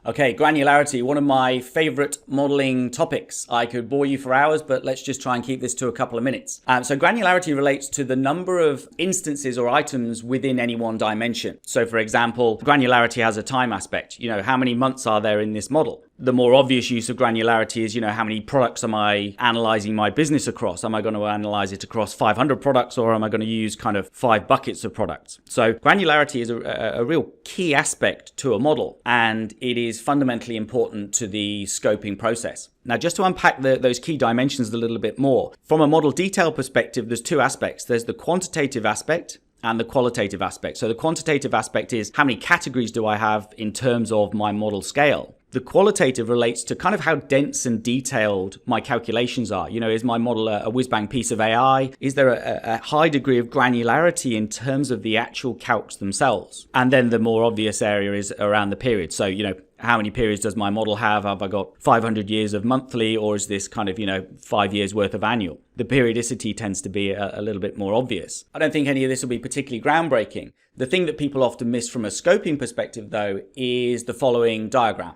Okay, granularity, one of my favorite modeling topics. I could bore you for hours, but let's just try and keep this to a couple of minutes. So granularity relates to the number of instances or items within any one dimension. So for example, granularity has a time aspect. How many months are there in this model? The more obvious use of granularity is, how many products am I analyzing my business across? Am I going to analyze it across 500 products, or am I going to use kind of 5 buckets of products? So granularity is a real key aspect to a model, and it is fundamentally important to the scoping process. Now, just to unpack those key dimensions a little bit more, from a model detail perspective, there's 2 aspects. There's the quantitative aspect and the qualitative aspect. So the quantitative aspect is how many categories do I have in terms of my model scale? The qualitative relates to kind of how dense and detailed my calculations are. Is my model a whiz-bang piece of AI? Is there a high degree of granularity in terms of the actual calcs themselves? And then the more obvious area is around the period. So, how many periods does my model have? Have I got 500 years of monthly, or is this kind of, 5 years worth of annual? The periodicity tends to be a little bit more obvious. I don't think any of this will be particularly groundbreaking. The thing that people often miss from a scoping perspective, though, is the following diagram.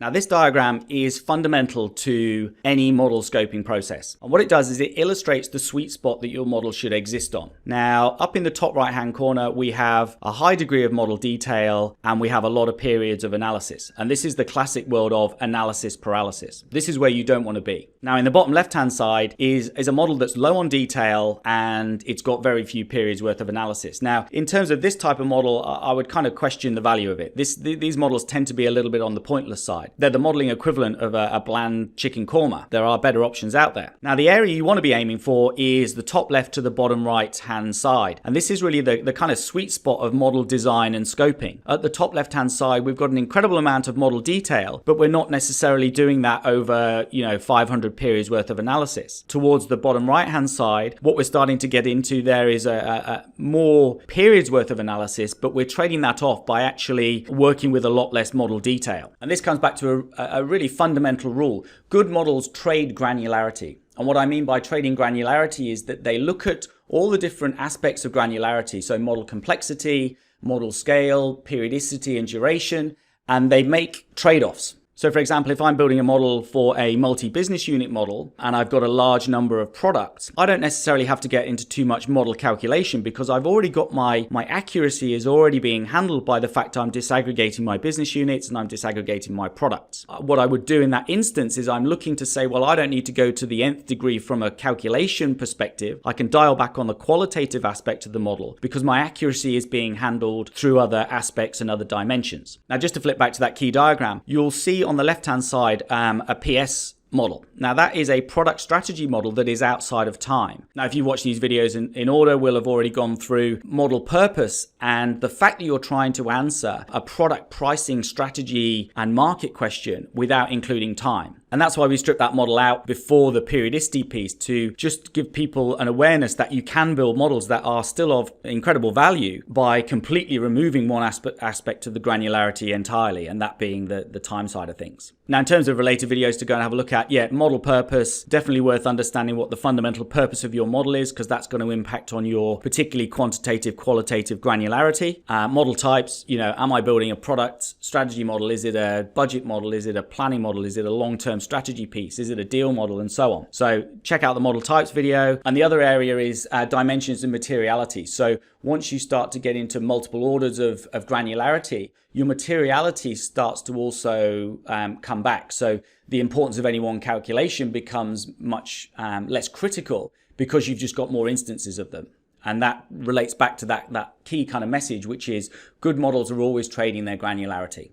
Now, this diagram is fundamental to any model scoping process. And what it does is it illustrates the sweet spot that your model should exist on. Now, up in the top right-hand corner, we have a high degree of model detail, and we have a lot of periods of analysis. And this is the classic world of analysis paralysis. This is where you don't want to be. Now, in the bottom left-hand side is a model that's low on detail, and it's got very few periods worth of analysis. Now, in terms of this type of model, I would kind of question the value of it. These models tend to be a little bit on the pointless side. They're the modeling equivalent of a bland chicken korma. There are better options out there. Now, the area you want to be aiming for is the top left to the bottom right hand side. And this is really the kind of sweet spot of model design and scoping. At the top left hand side, we've got an incredible amount of model detail, but we're not necessarily doing that over, 500 periods worth of analysis. Towards the bottom right hand side, what we're starting to get into there is a more periods worth of analysis, but we're trading that off by actually working with a lot less model detail. And this comes back to a really fundamental rule. Good models trade granularity. And what I mean by trading granularity is that they look at all the different aspects of granularity. So model complexity, model scale, periodicity, and duration, and they make trade-offs. So for example, if I'm building a model for a multi-business unit model and I've got a large number of products, I don't necessarily have to get into too much model calculation because I've already got my accuracy is already being handled by the fact I'm disaggregating my business units and I'm disaggregating my products. What I would do in that instance is I'm looking to say, well, I don't need to go to the nth degree from a calculation perspective. I can dial back on the qualitative aspect of the model because my accuracy is being handled through other aspects and other dimensions. Now, just to flip back to that key diagram, you'll see on the left-hand side a PS model. Now, that is a product strategy model that is outside of time. Now, if you watch these videos in order, we'll have already gone through model purpose and the fact that you're trying to answer a product pricing strategy and market question without including time. And that's why we stripped that model out before the periodicity piece, to just give people an awareness that you can build models that are still of incredible value by completely removing one aspect of the granularity entirely, and that being the time side of things. Now, in terms of related videos to go and have a look at, model purpose, definitely worth understanding what the fundamental purpose of your model is, because that's going to impact on your particularly quantitative, qualitative granularity. Model types, am I building a product strategy model? Is it a budget model? Is it a planning model? Is it a long-term strategy piece? Is it a deal model? And so on. So check out the model types video. And the other area is dimensions and materiality. So once you start to get into multiple orders of granularity, your materiality starts to also come back. So the importance of any one calculation becomes much less critical because you've just got more instances of them. And that relates back to that key kind of message, which is good models are always trading their granularity.